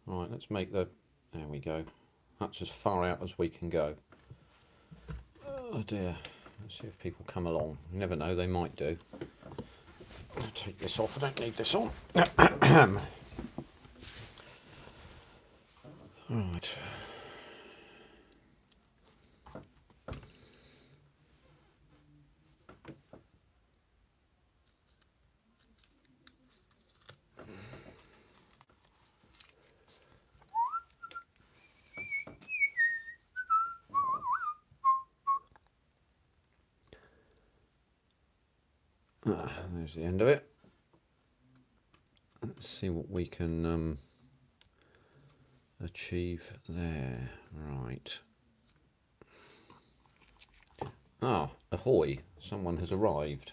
Right, let's make the... There we go. That's as far out as we can go. Oh dear. Let's see if people come along. You never know, they might do. I'll take this off. I don't need this on. Right. There's the end of it. Let's see what we can achieve there. Right. Ah, ahoy, someone has arrived.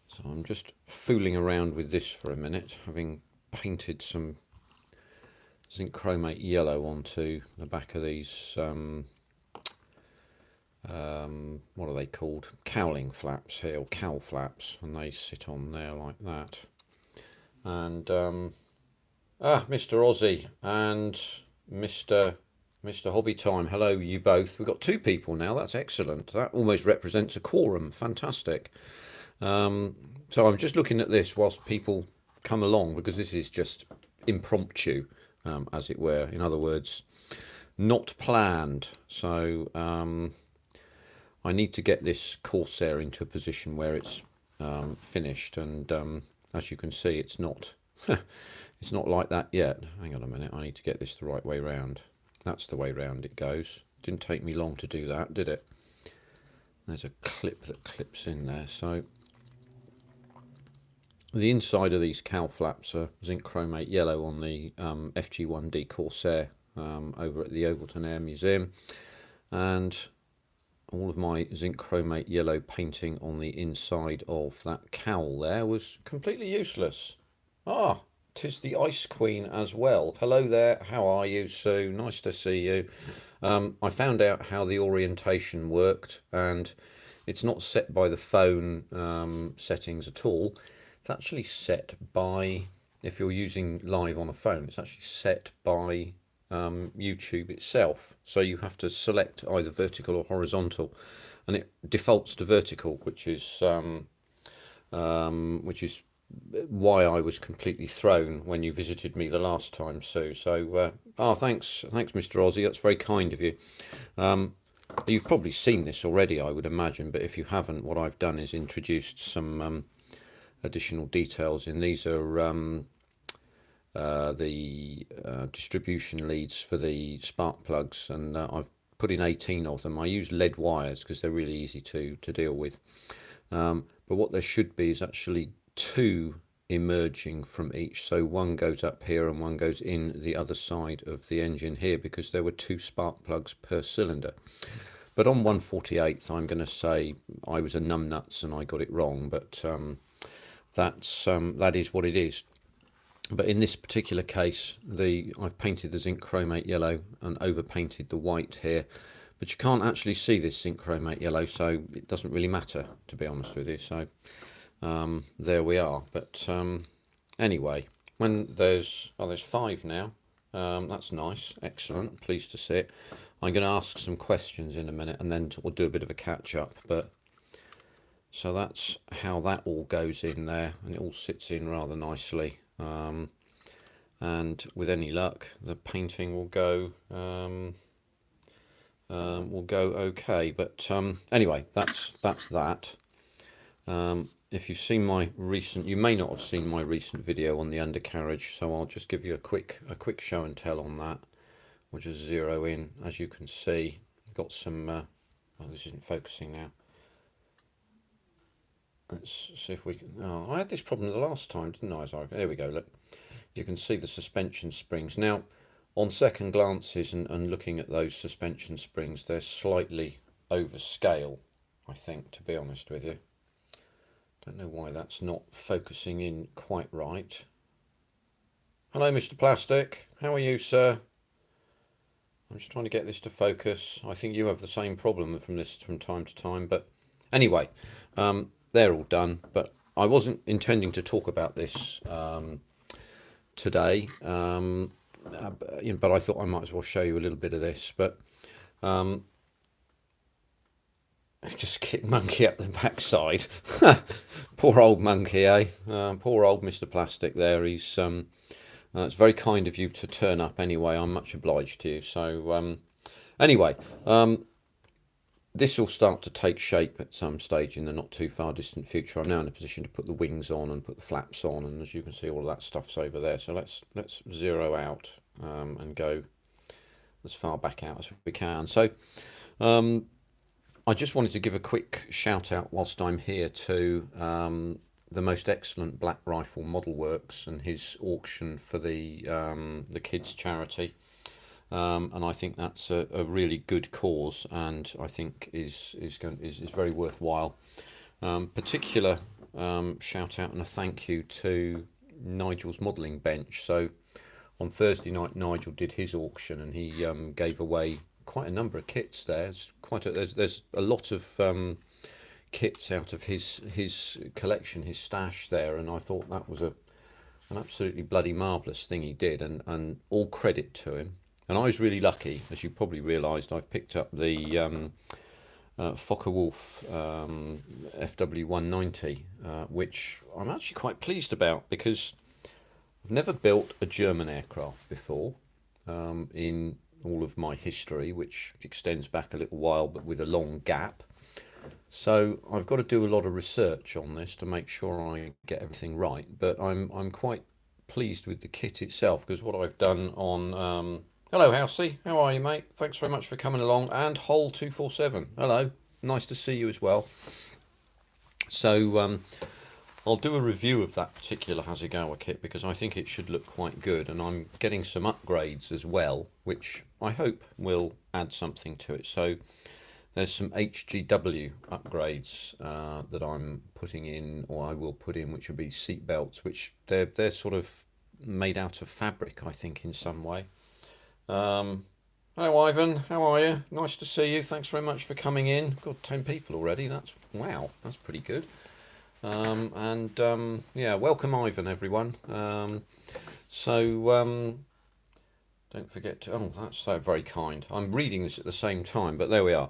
So I'm just fooling around with this for a minute, having painted some zinc chromate yellow onto the back of these what are they called, cowling flaps here, or cowl flaps, and they sit on there like that. And Mr. Aussie and Mr. Hobby Time, hello you both. We've got two people now, that's excellent. That almost represents a quorum, fantastic. So I'm just looking at this whilst people come along, because this is just impromptu, as it were. In other words, not planned. So I need to get this Corsair into a position where it's finished, and as you can see, it's not it's not like that yet. Hang on a minute, I need to get this the right way round. That's the way round it goes. Didn't take me long to do that, did it? There's a clip that clips in there. So the inside of these cowl flaps are zinc chromate yellow on the FG1D Corsair over at the Ogleton Air Museum, and all of my zinc chromate yellow painting on the inside of that cowl there was completely useless. Ah, 'tis the Ice Queen as well. Hello there, how are you, Sue? Nice to see you. I found out how the orientation worked, and it's not set by the phone settings at all. It's actually set by, if you're using live on a phone, it's actually set by YouTube itself. So you have to select either vertical or horizontal, and it defaults to vertical, which is why I was completely thrown when you visited me the last time, Sue. So thanks Mr. Aussie, that's very kind of you. You've probably seen this already, I would imagine, but if you haven't, what I've done is introduced some additional details in. These are the distribution leads for the spark plugs, and I've put in 18 of them. I use lead wires because they're really easy to deal with, but what there should be is actually two emerging from each. So one goes up here and one goes in the other side of the engine here, because there were two spark plugs per cylinder. But on 1/48th, I'm going to say I was a numbnuts and I got it wrong, but that is what it is. But in this particular case, I've painted the zinc chromate yellow and overpainted the white here, but you can't actually see this zinc chromate yellow, so it doesn't really matter, to be honest with you. So there we are. But anyway, when there's 5 now, that's nice, excellent, pleased to see it. I'm going to ask some questions in a minute, and then we'll do a bit of a catch up. But so that's how that all goes in there, and it all sits in rather nicely. And with any luck, the painting will go okay. But anyway, that's that. If you've seen my recent, you may not have seen my recent video on the undercarriage, so I'll just give you a quick show and tell on that. We'll just zero in. As you can see, I've got some. Oh, this isn't focusing now. Let's see if we can. Oh, I had this problem the last time, didn't I? There we go. Look, you can see the suspension springs now. On second glances and looking at those suspension springs, they're slightly over scale, I think, to be honest with you. Don't know why that's not focusing in quite right. Hello, Mr. Plastic. How are you, sir? I'm just trying to get this to focus. I think you have the same problem from time to time. But anyway, they're all done. But I wasn't intending to talk about this today. but I thought I might as well show you a little bit of this. But um, just kick Monkey up the backside. Poor old Monkey, eh? Poor old Mr. Plastic there. It's very kind of you to turn up anyway. I'm much obliged to you. So anyway, this will start to take shape at some stage in the not too far distant future. I'm now in a position to put the wings on and put the flaps on, and as you can see, all of that stuff's over there. So let's zero out and go as far back out as we can. So I just wanted to give a quick shout out whilst I'm here to the Most Excellent Black Rifle Model Works and his auction for the kids charity. And I think that's a really good cause, and I think is very worthwhile. Particular shout out and a thank you to Nigel's modelling bench. So on Thursday night, Nigel did his auction, and he gave away quite a number of kits there. There's a lot of kits out of his collection, his stash there, and I thought that was an absolutely bloody marvellous thing he did, and all credit to him. And I was really lucky, as you probably realised. I've picked up the Focke-Wulf FW190, which I'm actually quite pleased about, because I've never built a German aircraft before in all of my history, which extends back a little while but with a long gap. So I've got to do a lot of research on this to make sure I get everything right. But I'm quite pleased with the kit itself, because what I've done on hello, Housey. How are you, mate? Thanks very much for coming along. And Hole247. Hello. Nice to see you as well. So I'll do a review of that particular Hasegawa kit, because I think it should look quite good. And I'm getting some upgrades as well, which I hope will add something to it. So there's some HGW upgrades that I'm putting in, or I will put in, which will be seat belts, which they're sort of made out of fabric, I think, in some way. Hello, Ivan. How are you? Nice to see you. Thanks very much for coming in. Got 10 people already. Wow. That's pretty good. Yeah, welcome, Ivan, everyone. Don't forget to. Oh, that's so very kind. I'm reading this at the same time, but there we are.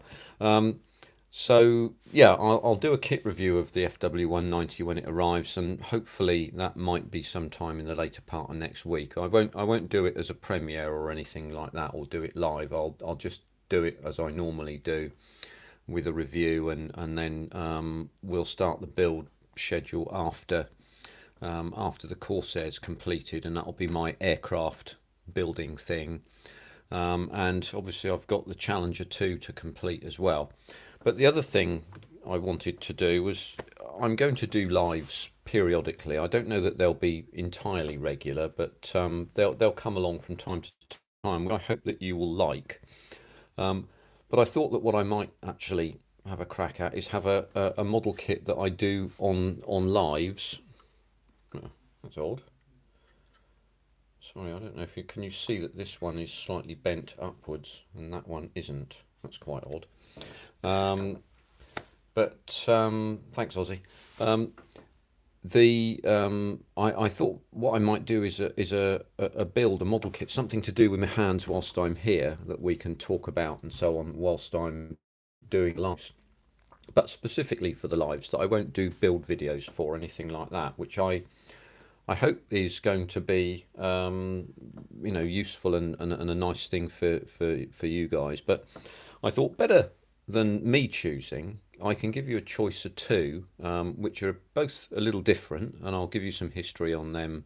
So yeah, I'll do a kit review of the FW190 when it arrives, and hopefully that might be sometime in the later part of next week. I won't do it as a premiere or anything like that, or do it live. I'll just do it as I normally do, with a review, and then we'll start the build schedule after the Corsair's completed, and that'll be my aircraft building thing. And obviously I've got the Challenger 2 to complete as well. But the other thing I wanted to do was, I'm going to do lives periodically. I don't know that they'll be entirely regular, but they'll come along from time to time, which I hope that you will like. But I thought that what I might actually have a crack at is have a model kit that I do on lives. Oh, that's odd. Sorry, I don't know if can you see that this one is slightly bent upwards and that one isn't. That's quite odd. Thanks, Ozzy. I thought what I might do is a build, a model kit, something to do with my hands whilst I'm here, that we can talk about and so on whilst I'm doing lives. But specifically for the lives, that I won't do build videos for, anything like that, which I hope is going to be useful and a nice thing for you guys. But I thought, better than me choosing, I can give you a choice of two, which are both a little different, and I'll give you some history on them,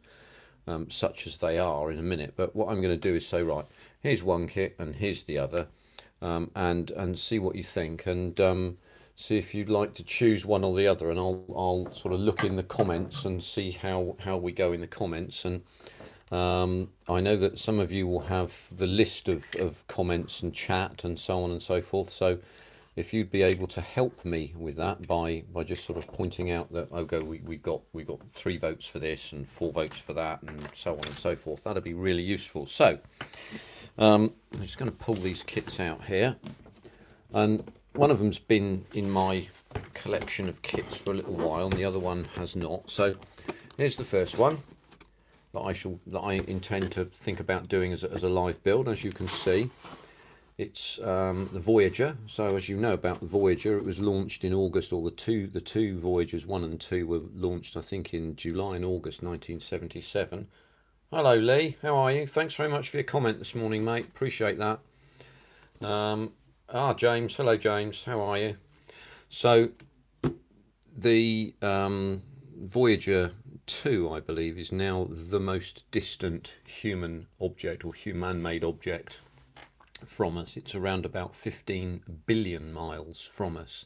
such as they are, in a minute. But what I'm going to do is say, right, here's one kit and here's the other, and see what you think, and see if you'd like to choose one or the other, and I'll sort of look in the comments and see how we go in the comments. And I know that some of you will have the list of comments and chat and so on and so forth, so if you'd be able to help me with that by just sort of pointing out that, okay, we got 3 votes for this and 4 votes for that and so on and so forth, that'd be really useful. So I'm just going to pull these kits out here, and one of them's been in my collection of kits for a little while and the other one has not. So here's the first one. that I intend to think about doing as a live build. As you can see, it's the Voyager. So as you know about the Voyager, it was launched in August, or the two Voyagers 1 and 2 were launched, I think, in July and August 1977. Hello Lee, how are you? Thanks very much for your comment this morning, mate. Appreciate that. James, hello James, how are you? So the Voyager 2, I believe, is now the most distant human object or human-made object from us. It's around about 15 billion miles from us,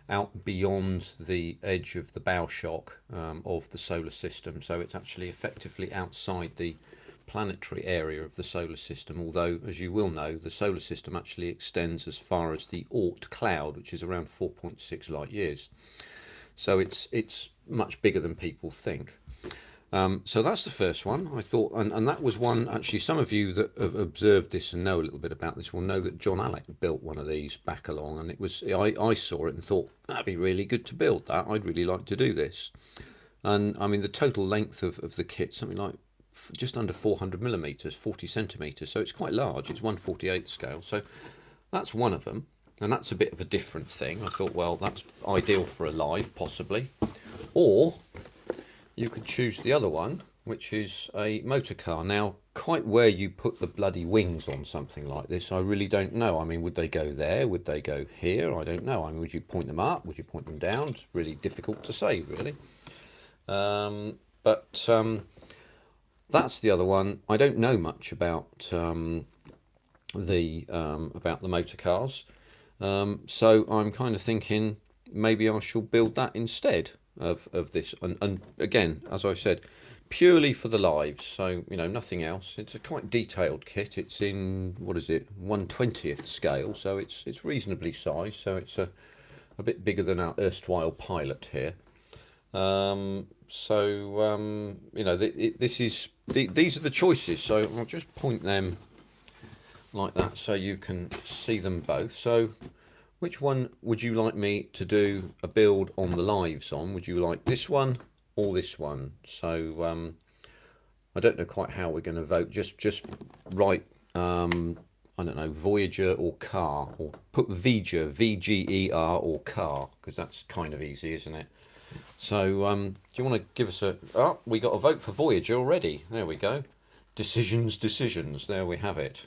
out beyond the edge of the bow shock of the solar system. So it's actually effectively outside the planetary area of the solar system, although, as you will know, the solar system actually extends as far as the Oort cloud, which is around 4.6 light years. So it's much bigger than people think. So that's the first one. I thought, and that was one, actually, some of you that have observed this and know a little bit about this will know that John Alec built one of these back along, and it was, I saw it and thought, that'd be really good to build that. I'd really like to do this. And I mean, the total length of the kit, something like just under 400 millimeters, 40 centimeters. So it's quite large. It's 1/48 scale. So that's one of them. And that's a bit of a different thing. I thought, well, that's ideal for a live, possibly. Or you could choose the other one, which is a motor car. Now, quite where you put the bloody wings on something like this, I really don't know. I mean, would they go there? Would they go here? I don't know. I mean, would you point them up? Would you point them down? It's really difficult to say, really. But that's the other one. I don't know much about the motor cars. So I'm kind of thinking maybe I shall build that instead of this. And again, as I said, purely for the lives. So, you know, nothing else. It's a quite detailed kit. It's in, what is it, 1/20th scale. So it's reasonably sized. So it's a bit bigger than our erstwhile Pilot here. You know, these are the choices. So I'll just point them like that so you can see them both. So which one would you like me to do a build on the lives on? Would you like this one or this one? So I don't know quite how we're going to vote. Just write I don't know, Voyager or car, or put Vger, VGER, or car, because that's kind of easy, isn't it? So do you want to give us we got a vote for Voyager already. There we go. Decisions. There we have it.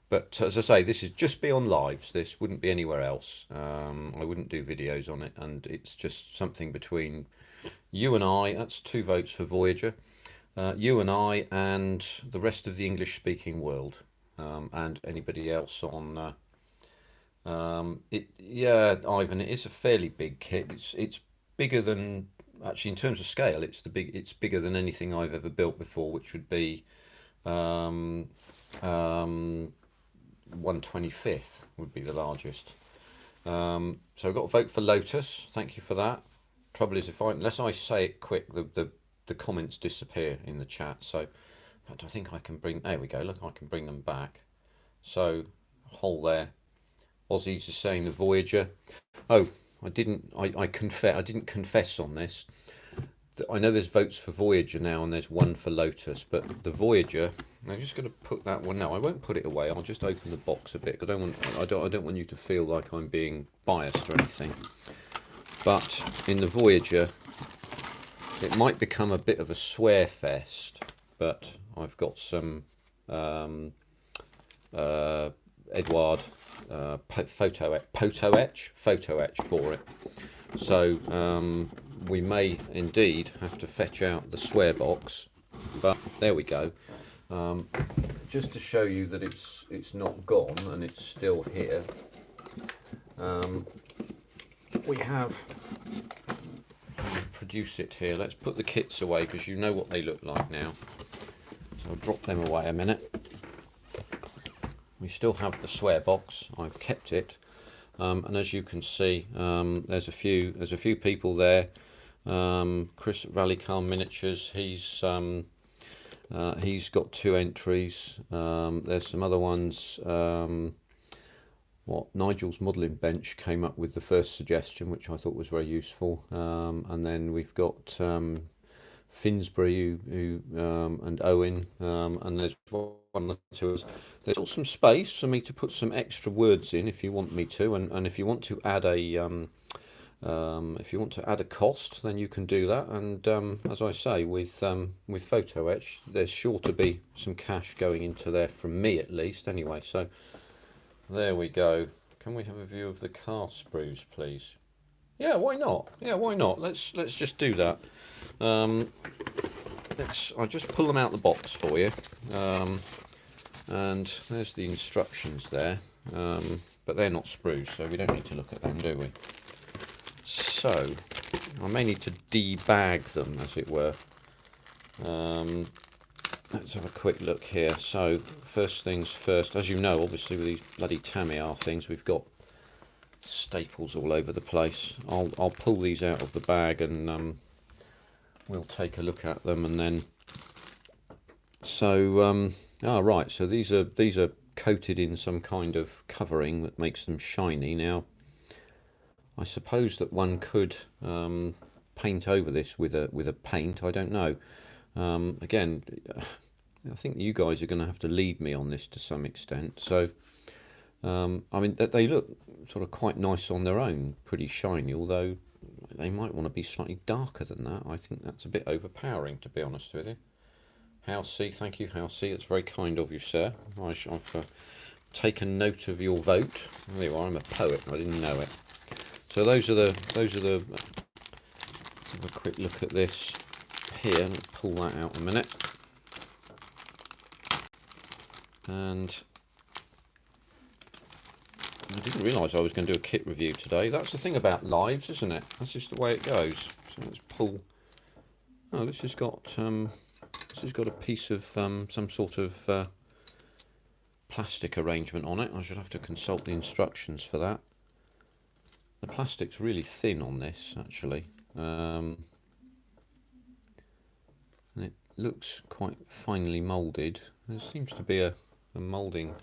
But as I say, this is just be on lives. This wouldn't be anywhere else. I wouldn't do videos on it, and it's just something between you and I. That's 2 votes for Voyager. You and I and the rest of the English-speaking world, and anybody else on it. Yeah, Ivan, it is a fairly big kit. It's bigger than, actually, in terms of scale, it's bigger than anything I've ever built before, which would be 1/25th would be the largest. So I've got a vote for Lotus. Thank you for that. Trouble is, unless I say it quick, the comments disappear in the chat. So in fact, I think I can there we go. Look, I can bring them back. So hole there. Aussies is saying the Voyager. Oh, I didn't confess on this. I know there's votes for Voyager now and there's 1 for Lotus, but the Voyager, I'm just going to put that one. No, I won't put it away. I'll just open the box a bit. I don't want you to feel like I'm being biased or anything. But in the Voyager, it might become a bit of a swear fest, but I've got some Edward photo etch for it. So we may indeed have to fetch out the swear box, but there we go. Just to show you that it's not gone and it's still here. We have produce it here. Let's put the kits away because you know what they look like now. So I'll drop them away a minute. We still have the swear box. I've kept it. And as you can see, there's a few people there. Chris at Rallycar Miniatures, he's got 2 entries. There's some other ones. Nigel's modelling bench came up with the first suggestion, which I thought was very useful. And then we've got Finsbury and Owen, and there's one or two. There's still some space for me to put some extra words in if you want me to, and if you want to add a cost, then you can do that. And as I say, with photo etch, there's sure to be some cash going into there from me at least. Anyway, so there we go. Can we have a view of the car sprues, please? Yeah, why not? Yeah, why not? Let's just do that. I'll just pull them out the box for you. And there's the instructions there. But they're not sprues, so we don't need to look at them, do we? So I may need to debag them, as it were. Let's have a quick look here. So first things first, as you know, obviously with these bloody Tamiya things, we've got staples all over the place. I'll pull these out of the bag and we'll take a look at them, and then right, so these are coated in some kind of covering that makes them shiny. Now I suppose that one could paint over this with a paint. I don't know. Again, I think you guys are going to have to lead me on this to some extent. So I mean, they look sort of quite nice on their own, pretty shiny, although they might want to be slightly darker than that. I think that's a bit overpowering, to be honest with you. Housey, thank you, Housey. It's very kind of you, sir. I've taken note of your vote. There you are. I'm a poet. I didn't know it. So those are the. Let's have a quick look at this here. Let's pull that out a minute. And I didn't realise I was going to do a kit review today. That's the thing about lives, isn't it? That's just the way it goes. So let's pull. Oh, this has got a piece of some sort of plastic arrangement on it. I should have to consult the instructions for that. The plastic's really thin on this, actually, and it looks quite finely moulded. There seems to be a moulding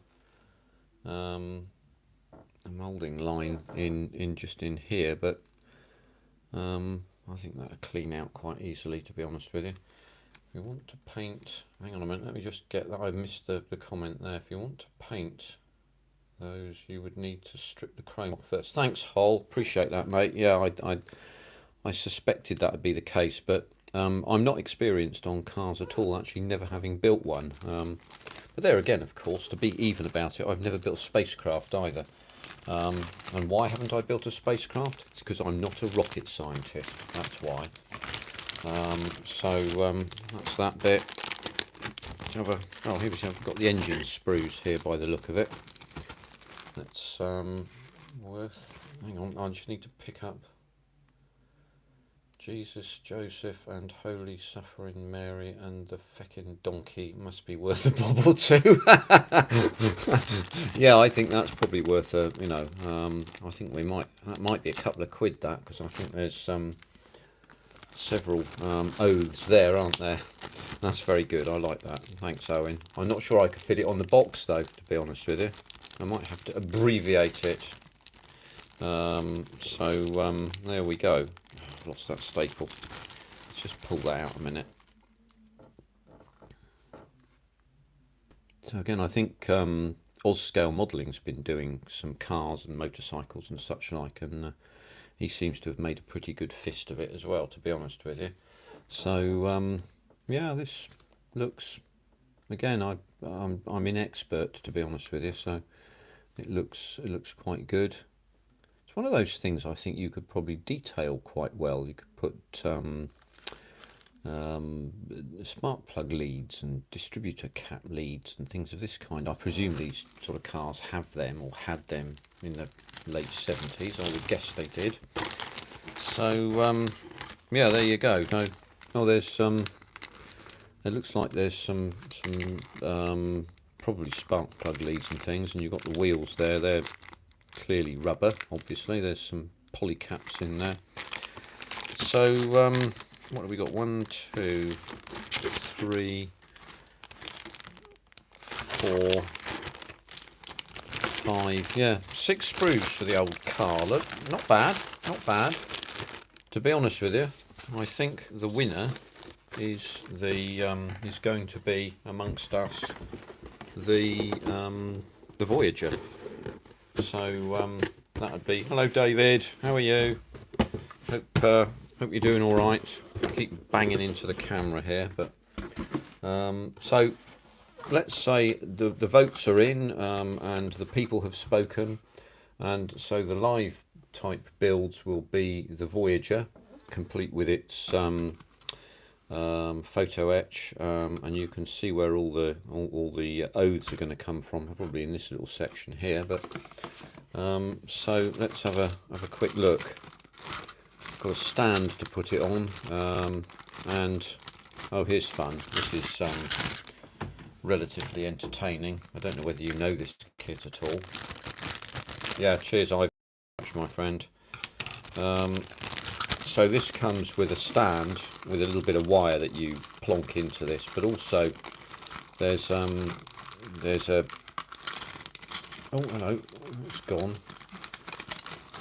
line in just in here, but I think that'll clean out quite easily, to be honest with you. If you want to paint, hang on a minute, let me just get that. I missed the comment there. If you want to paint those, you would need to strip the chrome off first. Thanks, Hall. Appreciate that, mate. Yeah, I suspected that would be the case, but I'm not experienced on cars at all, actually never having built one. But there again, of course, to be even about it, I've never built a spacecraft either. And why haven't I built a spacecraft? It's because I'm not a rocket scientist. That's why. That's that bit. Here we go. I've got the engine sprues here by the look of it. That's worth. Hang on, I just need to pick up Jesus, Joseph, and Holy Suffering Mary, and the feckin' donkey must be worth a bob or two. Yeah, I think that's probably worth a. I think that might be a couple of quid, that, because I think there's several oaths there, aren't there? That's very good. I like that. Thanks, Owen. I'm not sure I could fit it on the box, though, to be honest with you. I might have to abbreviate it. There we go. I've lost that staple. Let's just pull that out a minute. So again, I think Ozscale Modelling's been doing some cars and motorcycles and such like, and he seems to have made a pretty good fist of it as well, to be honest with you. So yeah, this looks, again, I'm inexpert, to be honest with you, so it looks quite good. It's one of those things I think you could probably detail quite well. You could put spark plug leads and distributor cap leads and things of this kind. I presume these sort of cars have them, or had them, in the late 70s. I would guess they did. So yeah, there you go. There's it looks like there's some probably spark plug leads and things, and you've got the wheels there. They're clearly rubber, obviously. There's some poly caps in there. So what have we got? 1, 2, 3, 4, 5, yeah, 6 sprues for the old car. Look, not bad, not bad. To be honest with you, I think the winner is is going to be amongst us the Voyager. So that would be, hello David, how are you? Hope you're doing all right. I keep banging into the camera here, but so let's say the votes are in, and the people have spoken, and so the live type builds will be the Voyager, complete with its photo etch, and you can see where all the oaths are going to come from, probably in this little section here. But so let's have a quick look. I've got a stand to put it on, and oh, here's fun. This is relatively entertaining. I don't know whether you know this kit at all. Yeah, cheers, Ivy, my friend. So this comes with a stand with a little bit of wire that you plonk into this, but also there's a, oh hello, it's gone.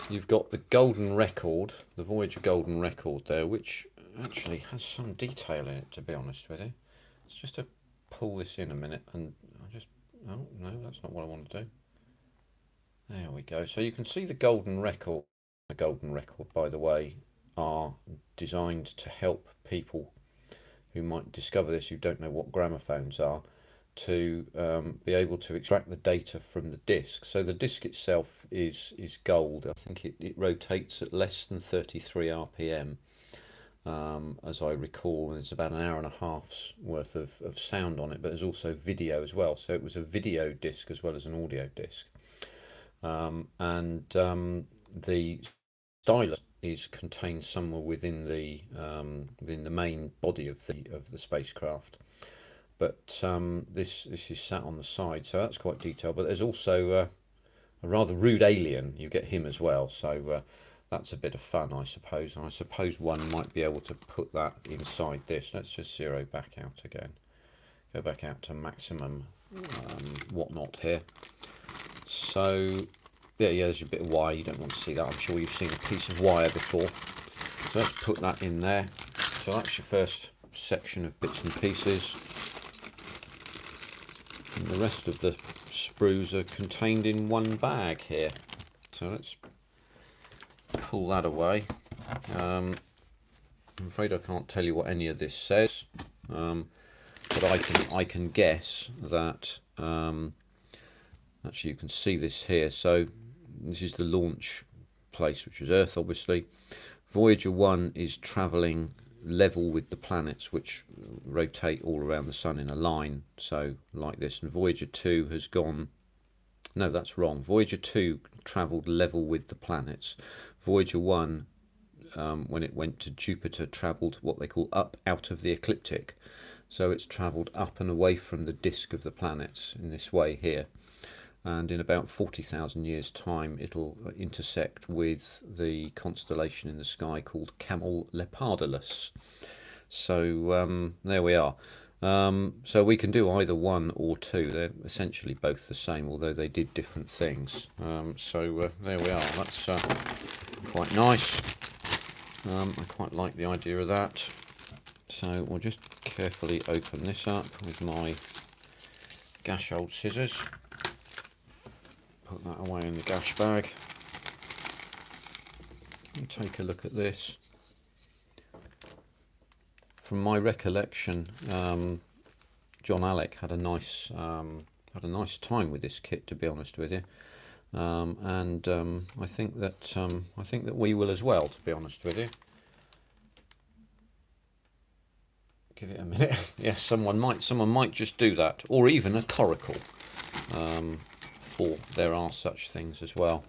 You've got the golden record, the Voyager golden record there, which actually has some detail in it, to be honest with you. Let's just pull this in a minute, and I just, oh no, that's not what I want to do. There we go. So you can see the golden record. The golden record, by the way, are designed to help people who might discover this, who don't know what gramophones are, to be able to extract the data from the disc. So the disc itself is gold. I think it rotates at less than 33 RPM, as I recall. There's about an hour and a half's worth of sound on it, but there's also video as well. So it was a video disc as well as an audio disc. And the stylus is contained somewhere within the main body of the spacecraft, but this is sat on the side, so that's quite detailed. But there's also a rather rude alien. You get him as well, so that's a bit of fun, I suppose. And I suppose one might be able to put that inside this. Let's just zero back out again. Go back out to maximum whatnot here. So yeah, there's a bit of wire. You don't want to see that. I'm sure you've seen a piece of wire before. So let's put that in there. So that's your first section of bits and pieces. And the rest of the sprues are contained in one bag here. So let's pull that away. I'm afraid I can't tell you what any of this says, but I can guess that. Actually, you can see this here. So this is the launch place, which is Earth, obviously. Voyager 1 is travelling level with the planets, which rotate all around the sun in a line, so like this. And Voyager 2 has gone... No, that's wrong. Voyager 2 travelled level with the planets. Voyager 1, when it went to Jupiter, travelled what they call up out of the ecliptic. So it's travelled up and away from the disk of the planets in this way here. And in about 40,000 years' time, it'll intersect with the constellation in the sky called Camelopardalus. So there we are. So we can do either one or two. They're essentially both the same, although they did different things. So there we are. That's quite nice. I quite like the idea of that. So we'll just carefully open this up with my gash old scissors. Put that away in the gash bag and take a look at this. From my recollection, John Alec had a nice time with this kit, to be honest with you, and I think that we will as well, to be honest with you. Give it a minute. Yes, someone might just do that, or even a coracle. There are such things as well.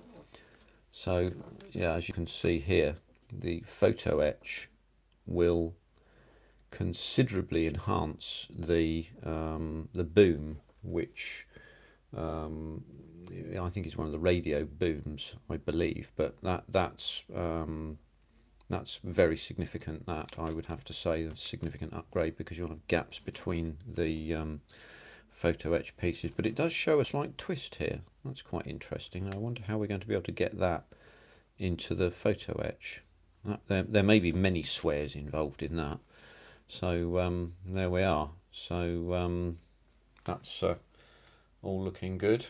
So yeah, as you can see here, the photo etch will considerably enhance the boom, which I think is one of the radio booms, I believe. But that's very significant. That, I would have to say, a significant upgrade, because you'll have gaps between the photo etch pieces. But it does show a slight twist here. That's quite interesting. I wonder how we're going to be able to get that into the photo etch. There may be many swears involved in that. So there we are. So that's all looking good.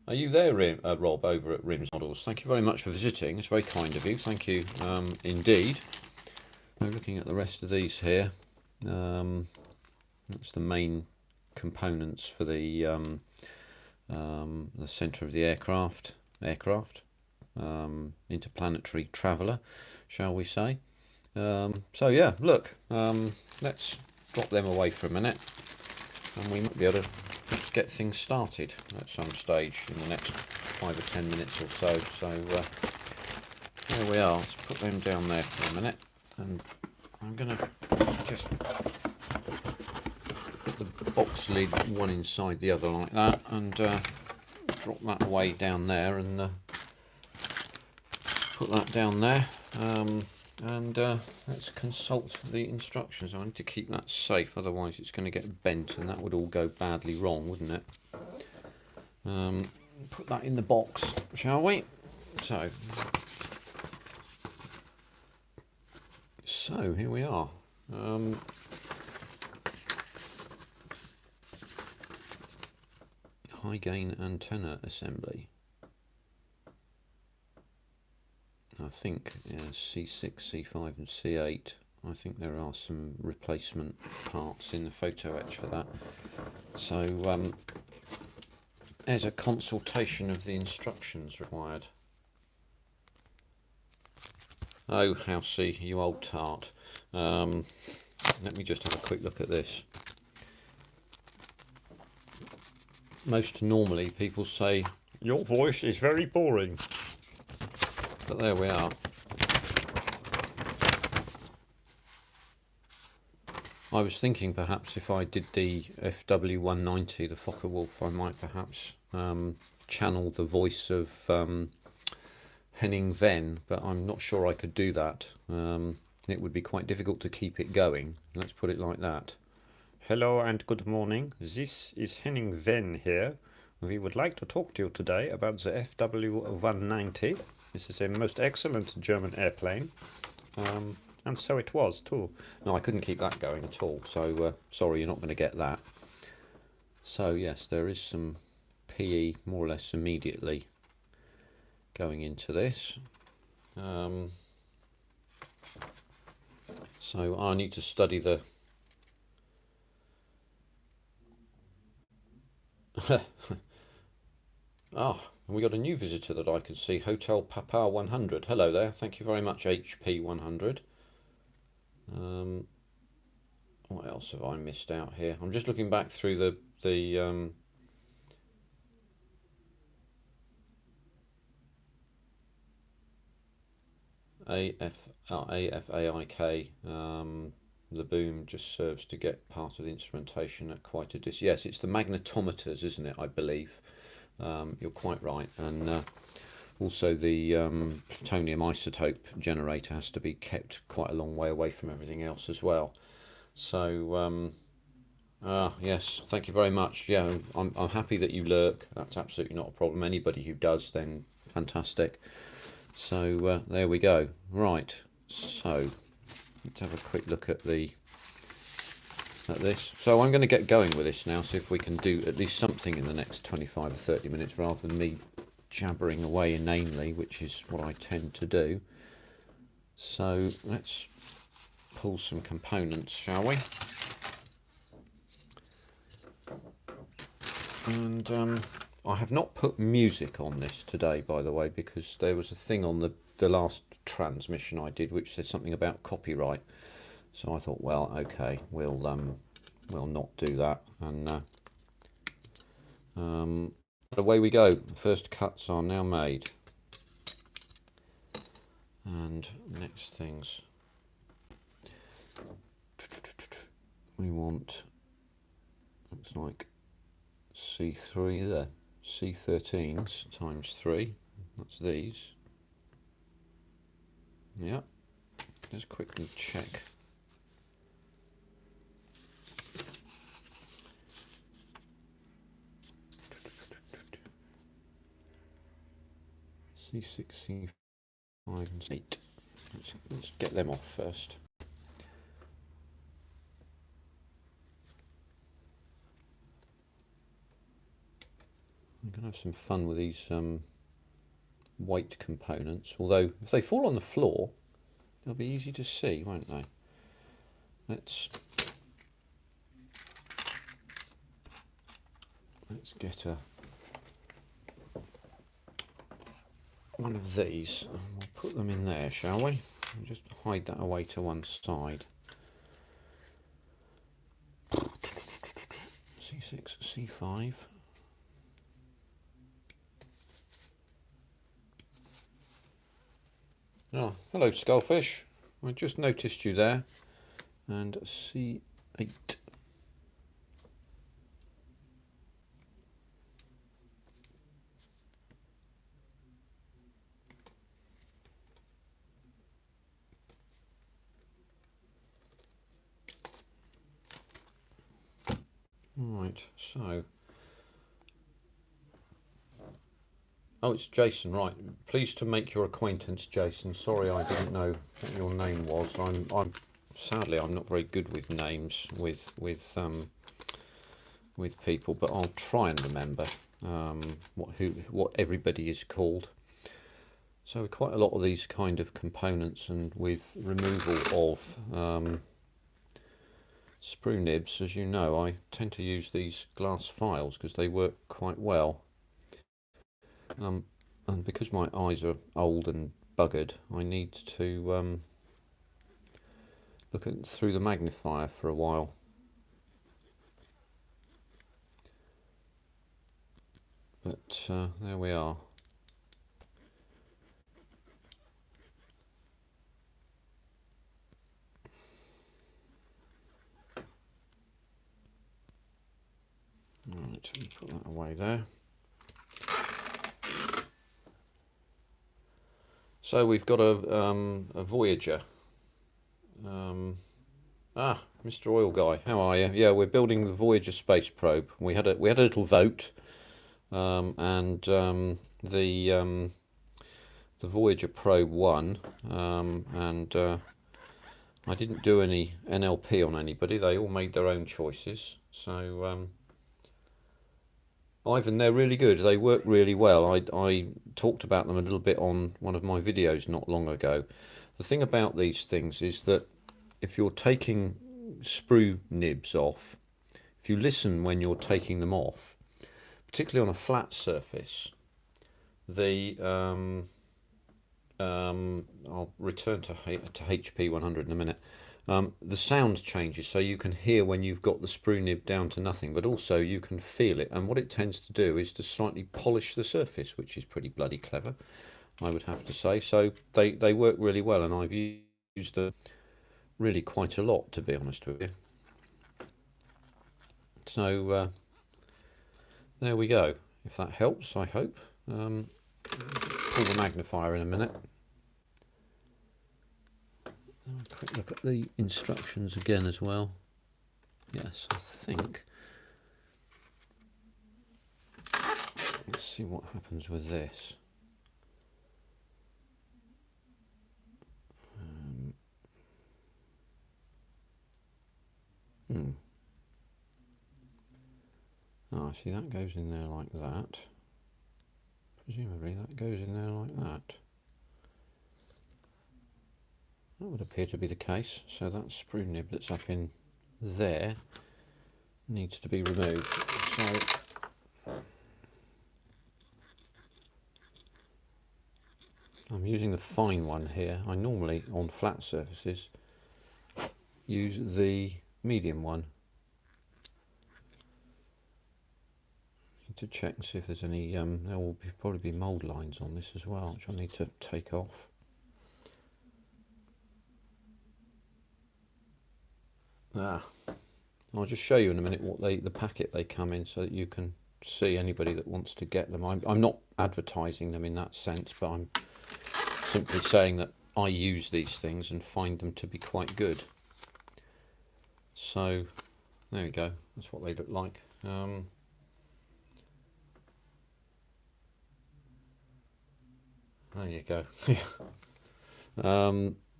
Are you there, Rob, over at Rims Models? Thank you very much for visiting. It's very kind of you. Thank you indeed. Now, looking at the rest of these here, that's the main components for the centre of the aircraft, interplanetary traveller, shall we say. So yeah, look, let's drop them away for a minute, and we might be able to let's get things started at some stage in the next 5 or 10 minutes or so. So there we are. Let's put them down there for a minute, and I'm going to just put the box lid one inside the other like that, and drop that away down there, and put that down there. And let's consult the instructions. I need to keep that safe, otherwise it's going to get bent, and that would all go badly wrong, wouldn't it? Put that in the box, shall we? So here we are. High gain antenna assembly. I think C6, C5 and C8. I think there are some replacement parts in the photo etch for that. So there's a consultation of the instructions required. Oh, Housey, you old tart. Let me just have a quick look at this. Most normally people say, your voice is very boring. But there we are. I was thinking perhaps if I did the FW190, the Focke-Wulf, I might perhaps channel the voice of Henning Venn, but I'm not sure I could do that. It would be quite difficult to keep it going. Let's put it like that. Hello and good morning. This is Henning Venn here. We would like to talk to you today about the FW190. This is a most excellent German airplane, and so it was too. No, I couldn't keep that going at all, so sorry, you're not going to get that. So yes, there is some PE more or less immediately going into this. So I need to study the we got a new visitor that I can see, Hotel Papa 100. Hello there, thank you very much, HP 100. What else have I missed out here? I'm just looking back through the AFAIK. The boom just serves to get part of the instrumentation at quite a distance. Yes, it's the magnetometers, isn't it, I believe. You're quite right. And also the plutonium isotope generator has to be kept quite a long way away from everything else as well. So yes, thank you very much. Yeah, I'm happy that you lurk. That's absolutely not a problem. Anybody who does, then fantastic. So there we go. Right, so let's have a quick look at this. So I'm going to get going with this now, see if we can do at least something in the next 25 or 30 minutes rather than me jabbering away inanely, which is what I tend to do. So let's pull some components, shall we? And I have not put music on this today, by the way, because there was a thing on the last transmission I did which said something about copyright. So I thought, well, okay, we'll not do that, and away we go. The first cuts are now made, and next things we want, looks like C3 there, C13s times 3. That's these. Yeah, just quickly check. C6, C5 and 8. Let's get them off first. I'm going to have some fun with these weight components, although if they fall on the floor they'll be easy to see, won't they? Let's get one of these and we'll put them in there, shall we? And just hide that away to one side. C6, C5. Oh, hello Skullfish. I just noticed you there. And C8. Right, so... Oh, it's Jason, right. Pleased to make your acquaintance, Jason. Sorry I didn't know what your name was. Sadly I'm not very good with names with people, but I'll try and remember what everybody is called. So quite a lot of these kind of components, and with removal of sprue nibs, as you know, I tend to use these glass files because they work quite well. And because my eyes are old and buggered, I need to look through the magnifier for a while. But there we are. Right, let me put that away there. So we've got a Voyager. Mr. Oil Guy, how are you? Yeah, we're building the Voyager space probe. We had a little vote, and the Voyager probe won, and I didn't do any NLP on anybody. They all made their own choices. So Ivan, they're really good. They work really well. I talked about them a little bit on one of my videos not long ago. The thing about these things is that if you're taking sprue nibs off, if you listen when you're taking them off, particularly on a flat surface, I'll return to HP 100 in a minute. The sound changes, so you can hear when you've got the sprue nib down to nothing, but also you can feel it. And what it tends to do is to slightly polish the surface, which is pretty bloody clever, I would have to say. So they work really well, and I've used them really quite a lot, to be honest with you. So there we go. If that helps, I hope. Pull the magnifier in a minute. A quick look at the instructions again as well. Yes, I think. Let's see what happens with this. Ah, see, that goes in there like that. Presumably that goes in there like that. That would appear to be the case. So that sprue nib that's up in there needs to be removed. So I'm using the fine one here. I normally, on flat surfaces, use the medium one. Need to check and see if there's any, there will probably be mould lines on this as well, which I need to take off. I'll just show you in a minute what the packet they come in, so that you can see anybody that wants to get them. I'm not advertising them in that sense, but I'm simply saying that I use these things and find them to be quite good. So there we go, that's what they look like. There you go.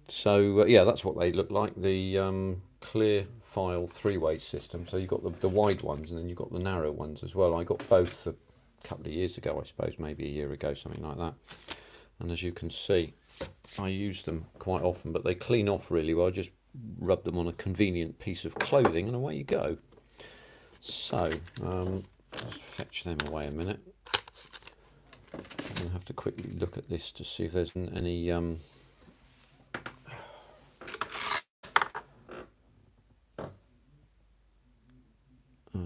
So yeah, that's what they look like. The clear file three-way system. So you've got the wide ones, and then you've got the narrow ones as well. I got both a couple of years ago, I suppose, maybe a year ago, something like that. And as you can see, I use them quite often, but they clean off really well. Just rub them on a convenient piece of clothing and away you go. So, let's fetch them away a minute. I'm going to have to quickly look at this to see if there's any...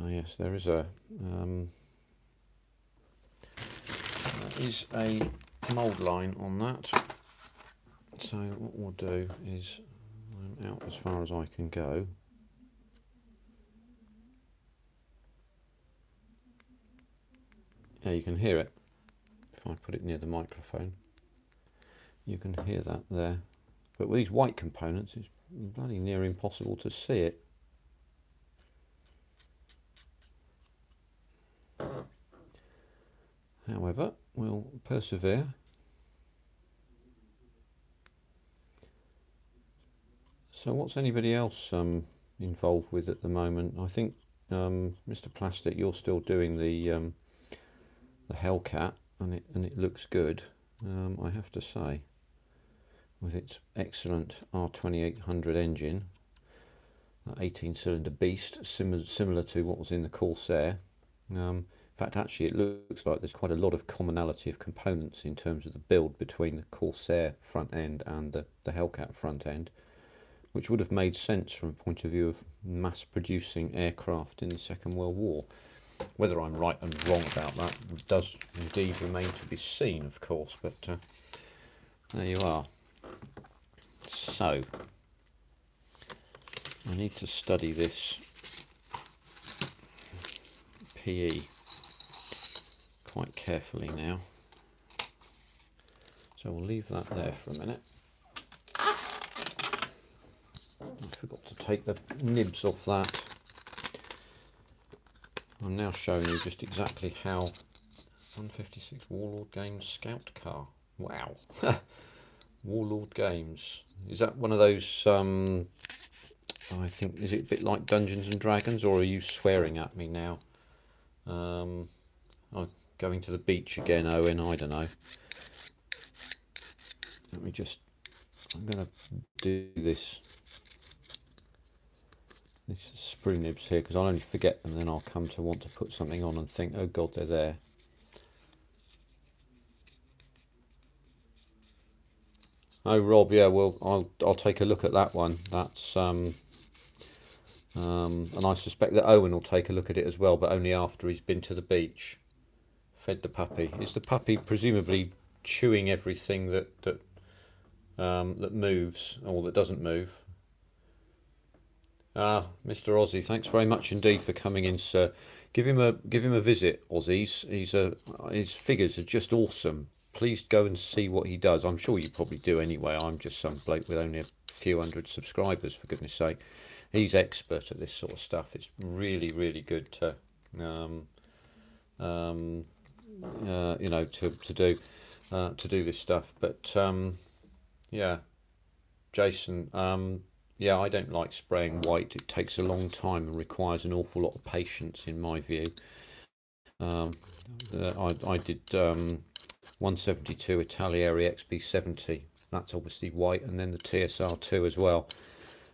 yes, there is a... there is a mould line on that. So what we'll do is, I'm out as far as I can go. Yeah, you can hear it. If I put it near the microphone, you can hear that there. But with these white components, it's bloody near impossible to see it. However, we'll persevere. So what's anybody else involved with at the moment? I think Mr. Plastic, you're still doing the Hellcat, and it looks good, I have to say, with its excellent R2800 engine, 18-cylinder beast, similar to what was in the Corsair. In fact, actually, it looks like there's quite a lot of commonality of components in terms of the build between the Corsair front end and the Hellcat front end, which would have made sense from a point of view of mass-producing aircraft in the Second World War. Whether I'm right and wrong about that does indeed remain to be seen, of course, but there you are. So, I need to study this PE quite carefully now. So we'll leave that there for a minute. I forgot to take the nibs off that. I'm now showing you just exactly how 156 Warlord Games Scout car. Wow. Warlord Games. Is that one of those, I think, is it a bit like Dungeons and Dragons, or are you swearing at me now? Oh, going to the beach again, Owen, I don't know. Let me just, I'm going to do this sprue nibs here, because I'll only forget them, and then I'll come to want to put something on and think, oh god, they're there. Oh, Rob, yeah, well, I'll take a look at that one. That's and I suspect that Owen will take a look at it as well, but only after he's been to the beach, fed the puppy. Is the puppy presumably chewing everything that moves or that doesn't move? Ah, Mr. Aussie, thanks very much indeed for coming in, sir. Give him a visit, Aussie. His figures are just awesome. Please go and see what he does. I'm sure you probably do anyway. I'm just some bloke with only a few hundred subscribers, for goodness sake. He's expert at this sort of stuff. It's really, really good to you know, to do this stuff. But yeah, Jason. Yeah, I don't like spraying white. It takes a long time and requires an awful lot of patience, in my view. I did 172 Italieri XB70. That's obviously white, and then the TSR2 as well.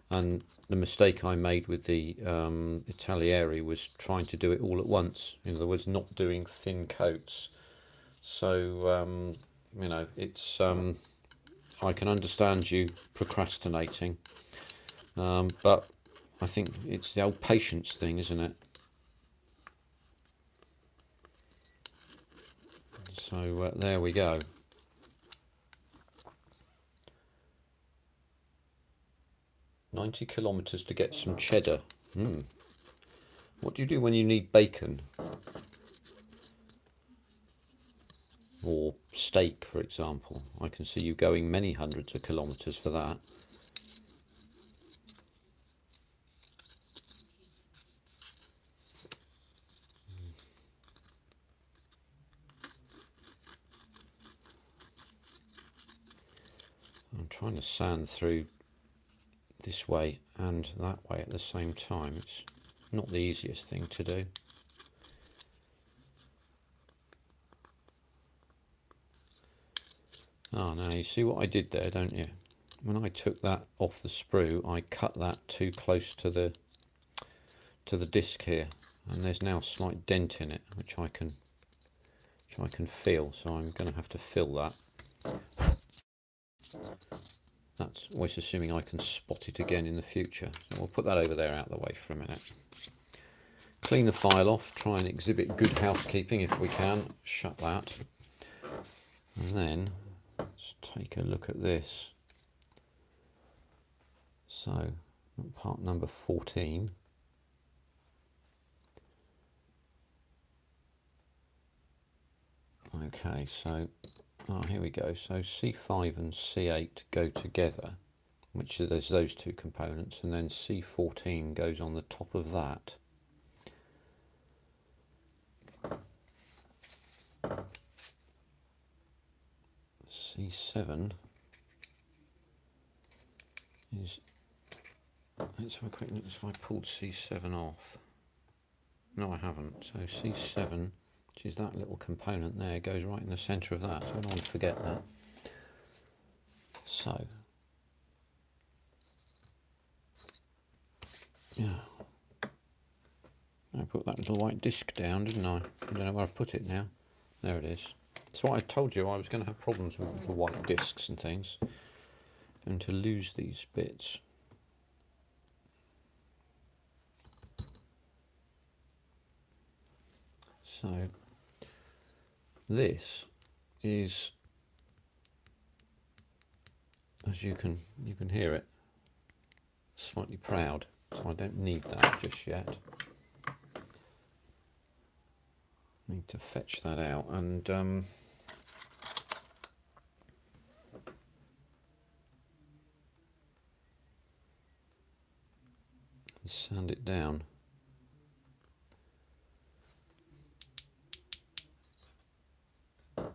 And the mistake I made with the Italieri was trying to do it all at once. In other words, not doing thin coats. So, you know, it's I can understand you procrastinating. But I think it's the old patience thing, isn't it? So there we go. "90 kilometres to get some cheddar." What do you do when you need bacon? Or steak, for example. I can see you going many hundreds of kilometres for that. I'm trying to sand through this way and that way at the same time. It's not the easiest thing to do. Oh, now you see what I did there, don't you? When I took that off the sprue, I cut that too close to the disc here, and there's now a slight dent in it, which I can feel. So I'm going to have to fill that. That's always assuming I can spot it again in the future. So we'll put that over there out of the way for a minute. Clean the file off, try and exhibit good housekeeping if we can. Shut that. And then let's take a look at this. So, part number 14. Okay, so here we go. So C5 and C8 go together, which there's those two components, and then C14 goes on the top of that. C7 is, let's have a quick look if I pulled C7 off. No, I haven't. So C7, which is that little component there, goes right in the centre of that, so I don't want to forget that. So, yeah, I put that little white disc down, didn't I? I don't know where I put it now. There it is. That's why I told you I was going to have problems with the white discs and things. Going to lose these bits. So this is, as you can hear it, slightly proud. So I don't need that just yet. Need to fetch that out and sand it down. Oh,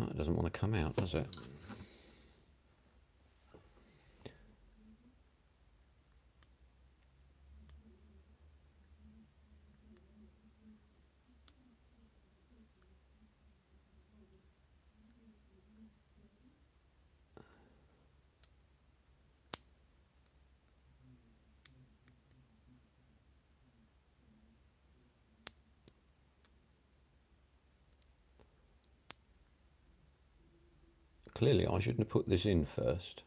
it doesn't want to come out, does it? Clearly I shouldn't have put this in first.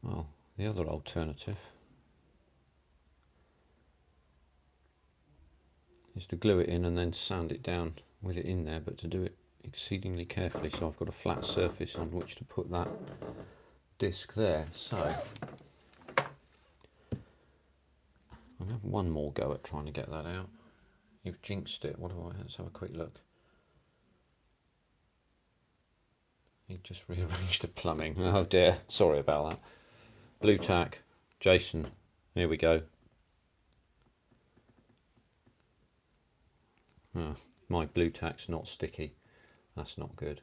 Well, the other alternative is to glue it in and then sand it down with it in there, but to do it exceedingly carefully, so I've got a flat surface on which to put that disc there. So I'll have one more go at trying to get that out. You've jinxed it. Let's have a quick look. He just rearranged the plumbing. Oh dear, sorry about that. Blue tack, Jason, here we go. Oh, my blue tack's not sticky. That's not good.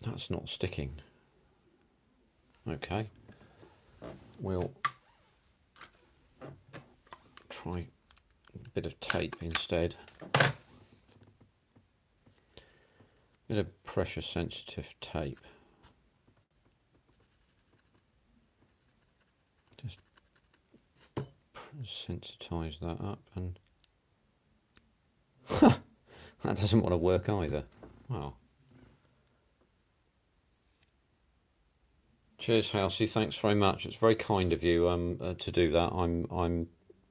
That's not sticking. Okay, we'll try a bit of tape instead. Bit of pressure sensitive tape. Just sensitize that up, and that doesn't want to work either. Wow. Cheers, Housey. Thanks very much. It's very kind of you to do that.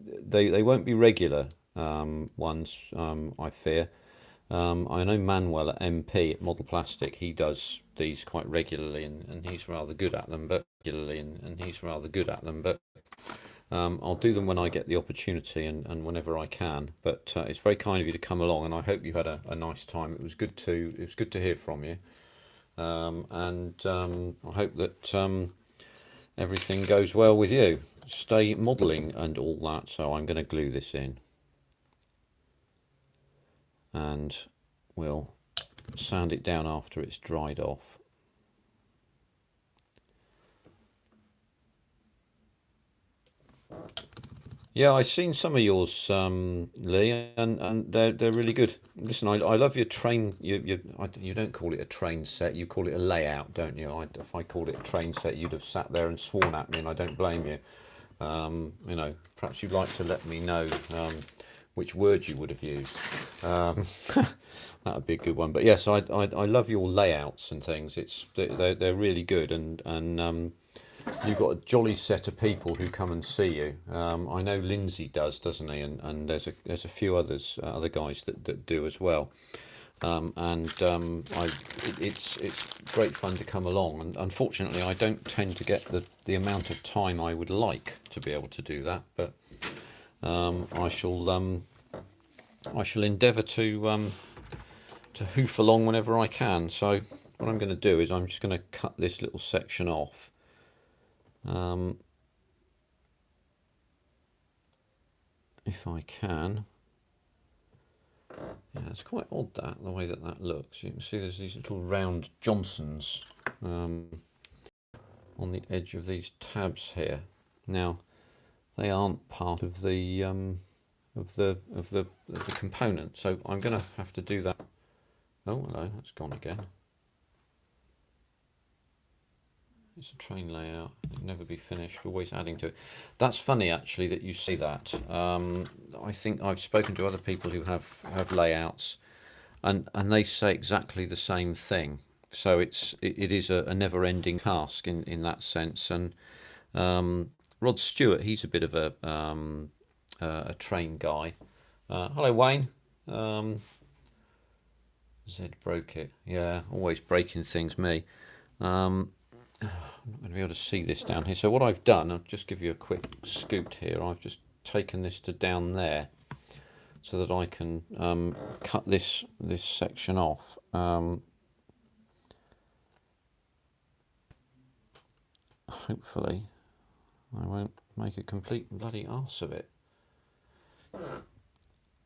They won't be regular ones, I fear. I know Manuel at MP at Model Plastic. He does these quite regularly, and he's rather good at them. But I'll do them when I get the opportunity and whenever I can. But it's very kind of you to come along, and I hope you had a nice time. It was good to hear from you. And I hope that everything goes well with you. Stay modelling and all that. So I'm going to glue this in, and we'll sand it down after it's dried off. Yeah, I've seen some of yours, Lee, and they're really good. Listen, I love your train. You don't call it a train set. You call it a layout, don't you? If I called it a train set, you'd have sat there and sworn at me, and I don't blame you. Perhaps you'd like to let me know which words you would have used. Um, that would be a good one. But yes, I love your layouts and things. They're really good, and you've got a jolly set of people who come and see you. I know Lindsay does, doesn't he? And there's a few other guys that do as well. It's great fun to come along. And unfortunately, I don't tend to get the amount of time I would like to be able to do that. But I shall endeavour to hoof along whenever I can. So what I'm going to do is I'm just going to cut this little section off. If I can. Yeah, it's quite odd the way that looks. You can see there's these little round Johnsons on the edge of these tabs here. Now, they aren't part of the component, so I'm going to have to do that. Oh, hello, that's gone again. It's a train layout. It'll never be finished. Always adding to it. That's funny, actually, that you say that. I think I've spoken to other people who have layouts, and they say exactly the same thing. So it is a never-ending task in that sense. And Rod Stewart, he's a bit of a train guy. Hello, Wayne. Zed broke it. Yeah, always breaking things, me. I'm not going to be able to see this down here. So what I've done, I'll just give you a quick scoot here. I've just taken this to down there so that I can cut this section off. Hopefully I won't make a complete bloody arse of it.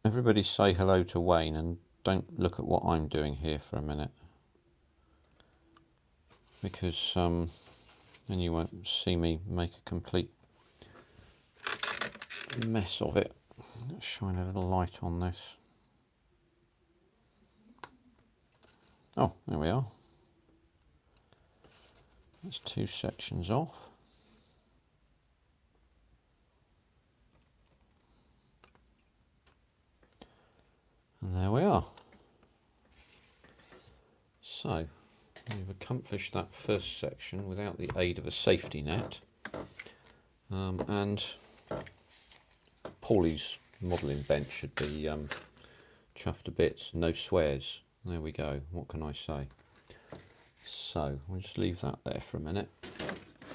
Everybody say hello to Wayne and don't look at what I'm doing here for a minute, because then you won't see me make a complete mess of it. Let's shine a little light on this. Oh, there we are. That's two sections off. And there we are. So, we've accomplished that first section without the aid of a safety net. And Paulie's modelling bench should be chuffed to bits, no swears. There we go, what can I say? So, we'll just leave that there for a minute.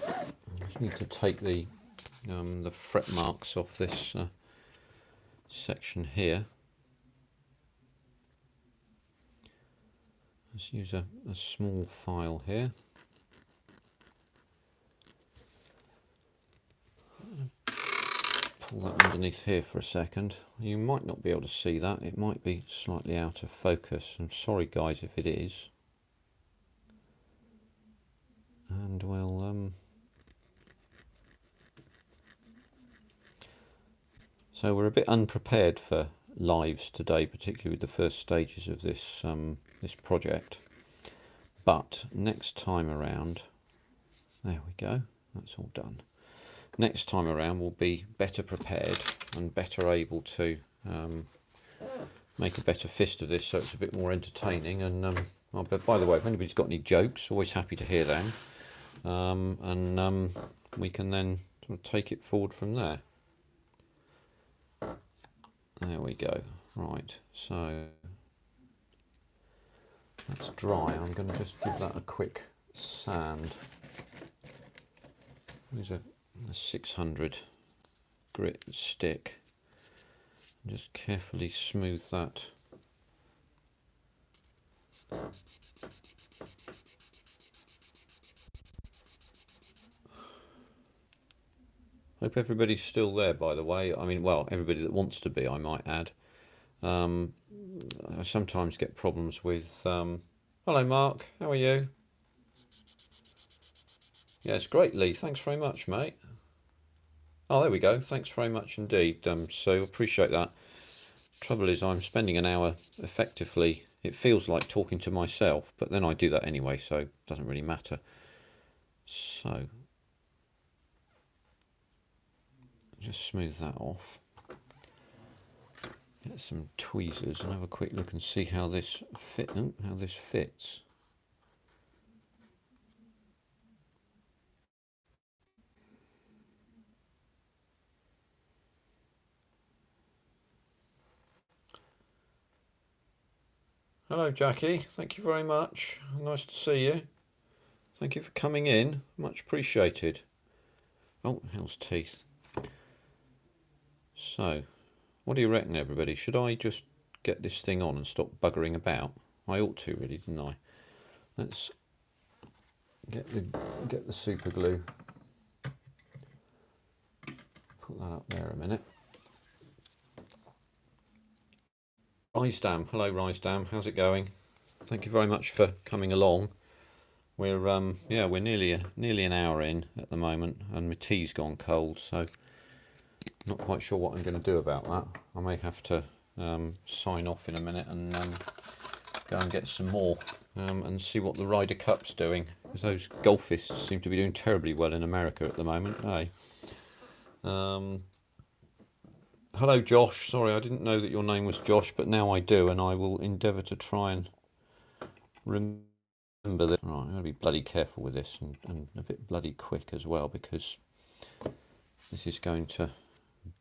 I just need to take the fret marks off this section here. Let's use a small file here. Pull that underneath here for a second. You might not be able to see that. It might be slightly out of focus. I'm sorry, guys, if it is. And we'll so we're a bit unprepared for lives today, particularly with the first stages of this this project. But next time around, there we go. That's all done. Next time around, we'll be better prepared and better able to make a better fist of this, so it's a bit more entertaining. And oh, but by the way, if anybody's got any jokes, always happy to hear them. We can then sort of take it forward from there. There we go. Right, so that's dry. I'm going to just give that a quick sand. Use a 600 grit stick. Just carefully smooth that. Hope everybody's still there, by the way. I mean, well, everybody that wants to be, I might add. I sometimes get problems with... hello, Mark. How are you? Yeah, it's great, Lee. Thanks very much, mate. Oh, there we go. Thanks very much indeed. So appreciate that. Trouble is, I'm spending an hour effectively. It feels like talking to myself, but then I do that anyway, so it doesn't really matter. So just smooth that off. Get some tweezers and have a quick look and see how this fits. Hello, Jackie. Thank you very much. Nice to see you. Thank you for coming in. Much appreciated. Oh, hell's teeth. So, what do you reckon, everybody? Should I just get this thing on and stop buggering about? I ought to, really, didn't I? Let's get the super glue. Put that up there a minute. Risedam, hello Risedam, how's it going? Thank you very much for coming along. We're we're nearly an hour in at the moment, and my tea's gone cold, so not quite sure what I'm going to do about that. I may have to sign off in a minute and go and get some more and see what the Ryder Cup's doing, because those golfists seem to be doing terribly well in America at the moment. Hello Josh, sorry I didn't know that your name was Josh, but now I do, and I will endeavour to try and remember this. Right, I'm going to be bloody careful with this, and a bit bloody quick as well, because this is going to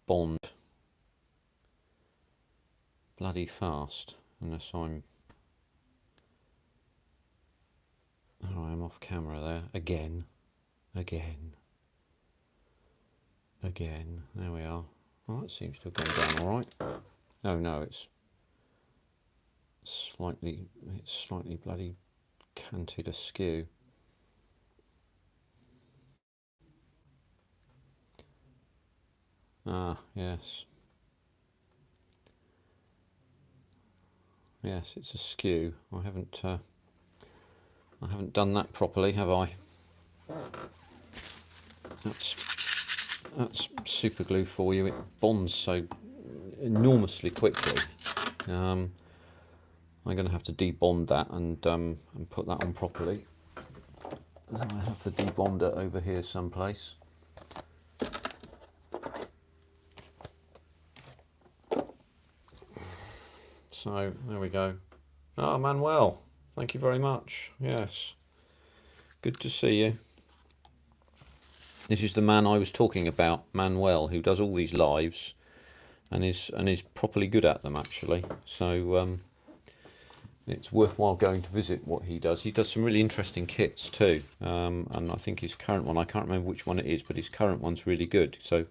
bond bloody fast unless I'm... Oh, I'm off camera there. Again. There we are. Well, that seems to have gone down all right. Oh no, it's slightly bloody canted askew. Ah, yes. Yes, it's askew. I haven't done that properly, have I? That's super glue for you. It bonds so enormously quickly. I'm going to have to debond that and put that on properly. So I have the debonder over here someplace. So there we go. Ah, Manuel, thank you very much. Yes, good to see you. This is the man I was talking about, Manuel, who does all these lives and is properly good at them, actually. So it's worthwhile going to visit what he does. He does some really interesting kits too, and I think his current one, I can't remember which one it is, but his current one's really good. So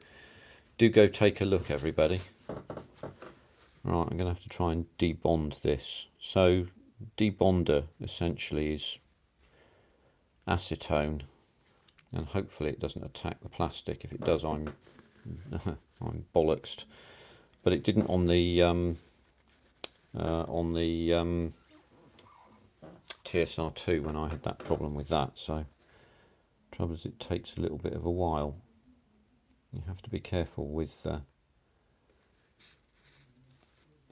do go take a look, everybody. Right, I'm going to have to try and debond this. So debonder essentially is acetone, and hopefully it doesn't attack the plastic. If it does, I'm I'm bollocksed. But it didn't on the TSR2 when I had that problem with that. So trouble is, it takes a little bit of a while. You have to be careful with.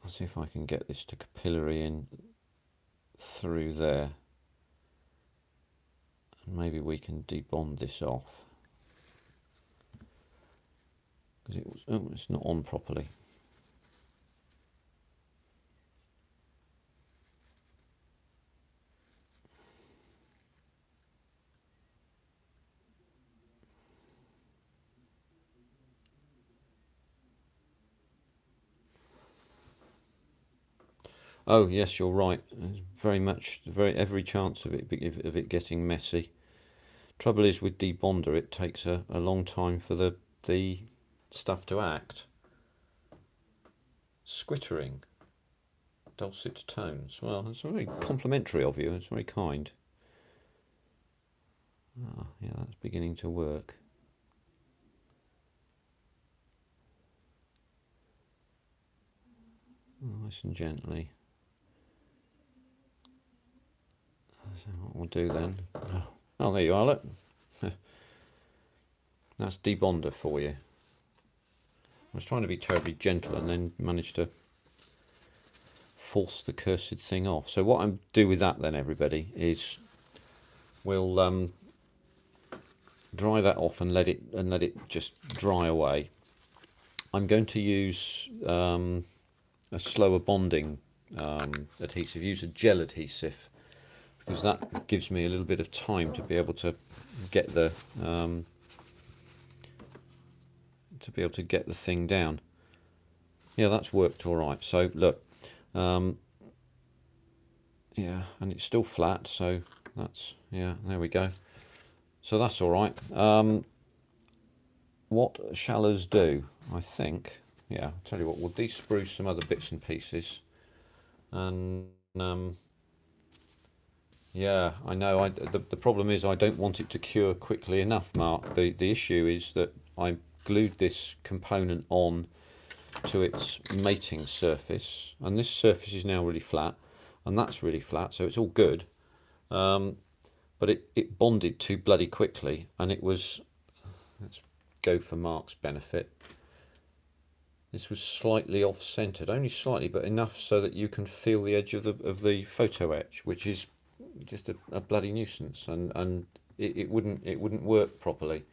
Let's see if I can get this to capillary in through there. Maybe we can debond this off, because it's not on properly. Oh yes, you're right. There's every chance of it getting messy. Trouble is with debonder, it takes a long time for the stuff to act. Squittering, dulcet tones. Well, it's very complimentary of you. It's very kind. Ah, yeah, that's beginning to work. Nice and gently. So what we'll do then. Oh, there you are, look. That's debonder for you. was trying to be terribly gentle and then managed to force the cursed thing off. So what I'm do with that then, everybody, is we'll dry that off and let it just dry away. I'm going to use a slower bonding adhesive. Use a gel adhesive, because that gives me a little bit of time to be able to get the thing down. Yeah, that's worked all right. So look, yeah, and it's still flat, so that's, yeah, there we go. So that's all right. What shall us do? I think, yeah, I'll tell you what, we'll de-spruce some other bits and pieces, and yeah, I know. The problem is I don't want it to cure quickly enough, Mark. The issue is that I glued this component on to its mating surface, and this surface is now really flat, and that's really flat, so it's all good. But it bonded too bloody quickly, and it was, let's go for Mark's benefit, this was slightly off-centered, only slightly, but enough so that you can feel the edge of the photo etch, which is just a bloody nuisance, and it wouldn't work properly.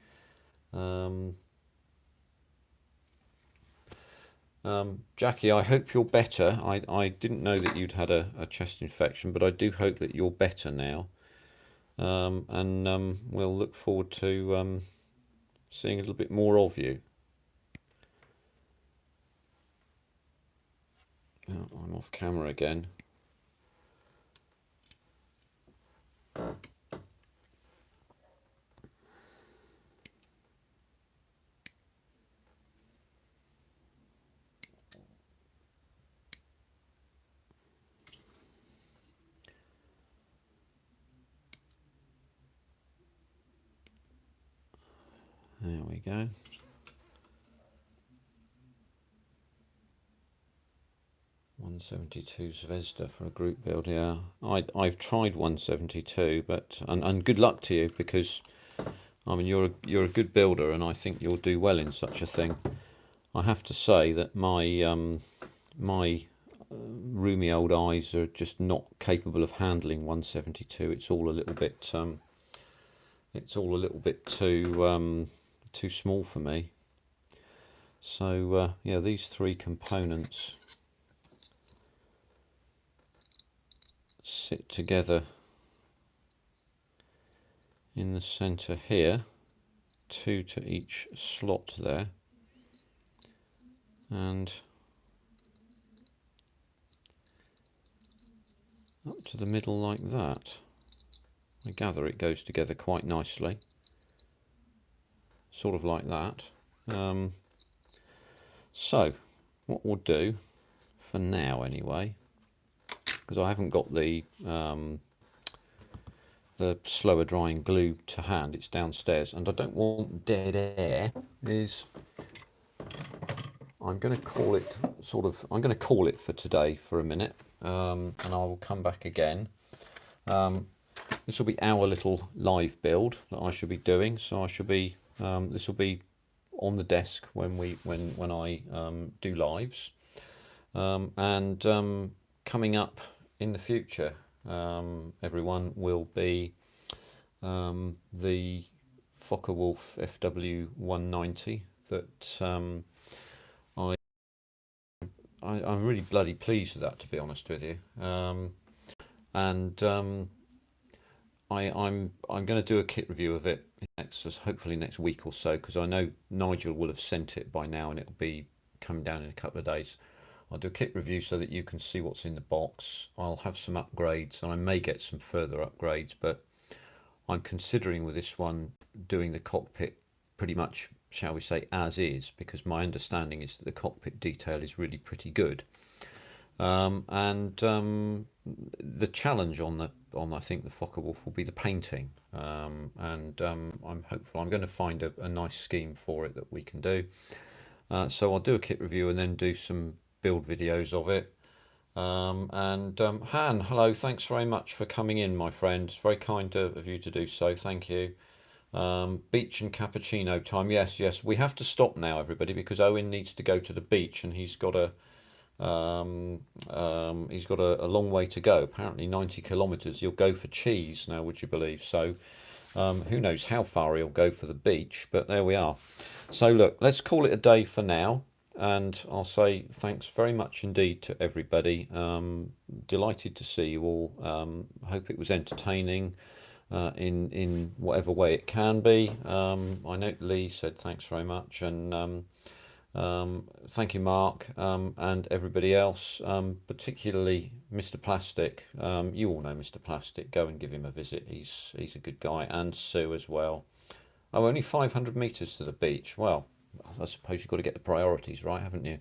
Jackie, I hope you're better. I didn't know that you'd had a chest infection, but I do hope that you're better now. And we'll look forward to seeing a little bit more of you. Oh, I'm off camera again. There we go. $172 Zvezda for a group build. Yeah, I've tried 172, but and good luck to you, because I mean you're a good builder, and I think you'll do well in such a thing. I have to say that my roomy old eyes are just not capable of handling 172. It's all a little bit too small for me. So yeah, these three components sit together in the center here, two to each slot there, and up to the middle like that. I gather it goes together quite nicely, sort of like that. So what we'll do for now anyway, because I haven't got the slower drying glue to hand, it's downstairs, and I don't want dead air, is I'm going to call it for today for a minute, and I will come back again. This will be our little live build that I should be doing, so I should be this will be on the desk when I do lives, and coming up in the future, everyone, will be the Focke-Wulf FW190 that I'm really bloody pleased with that, to be honest with you. And I'm going to do a kit review of it hopefully next week or so, because I know Nigel will have sent it by now and it'll be coming down in a couple of days. I'll do a kit review so that you can see what's in the box. I'll have some upgrades, and I may get some further upgrades, but I'm considering with this one doing the cockpit pretty much, shall we say, as is, because my understanding is that the cockpit detail is really pretty good. And the challenge on I think the Focke-Wulf will be the painting, and I'm hopeful I'm going to find a nice scheme for it that we can do. So I'll do a kit review and then do some build videos of it. And Han, hello, thanks very much for coming in, my friend. It's very kind of you to do so, thank you. Beach and cappuccino time. Yes, yes. We have to stop now, everybody, because Owen needs to go to the beach, and he's got a long way to go. Apparently 90 kilometres. He'll go for cheese now, would you believe? So who knows how far he'll go for the beach, but there we are. So look, let's call it a day for now. And I'll say thanks very much indeed to everybody. Delighted to see you all. Hope it was entertaining in whatever way it can be. I know Lee said thanks very much, and thank you, Mark, and everybody else, particularly Mr. Plastic. You all know Mr. Plastic. Go and give him a visit. He's a good guy, and Sue as well. Oh, only 500 metres to the beach. Well, I suppose you've got to get the priorities right, haven't you?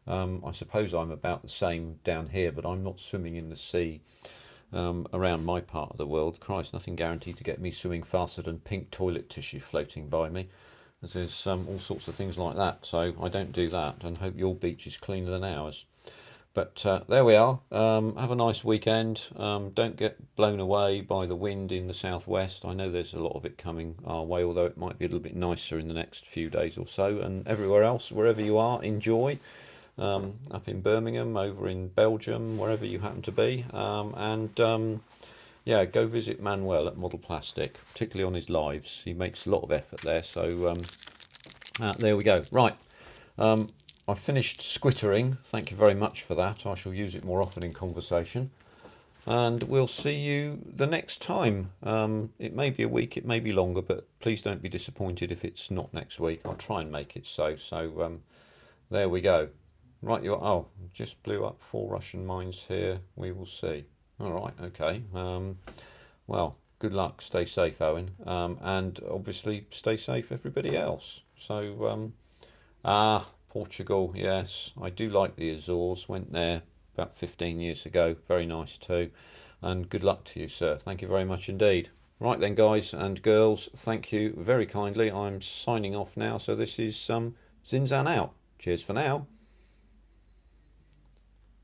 I suppose I'm about the same down here, but I'm not swimming in the sea around my part of the world. Christ, nothing guaranteed to get me swimming faster than pink toilet tissue floating by me. There's all sorts of things like that, so I don't do that, and hope your beach is cleaner than ours. But there we are. Have a nice weekend. Don't get blown away by the wind in the southwest. I know there's a lot of it coming our way, although it might be a little bit nicer in the next few days or so. And everywhere else, wherever you are, enjoy. Up in Birmingham, over in Belgium, wherever you happen to be. Yeah, go visit Manuel at Model Plastic, particularly on his lives. He makes a lot of effort there. So there we go. Right. I've finished squittering. Thank you very much for that. I shall use it more often in conversation. And we'll see you the next time. It may be a week, it may be longer, but please don't be disappointed if it's not next week. I'll try and make it so. So there we go. Right, you are. Oh, just blew up 4 Russian mines here. We will see. All right, okay. Well, good luck. Stay safe, Owen. And obviously, stay safe, everybody else. So, Portugal, yes. I do like the Azores. Went there about 15 years ago. Very nice too. And good luck to you, sir. Thank you very much indeed. Right then, guys and girls, thank you very kindly. I'm signing off now. So this is Zinzan out. Cheers for now.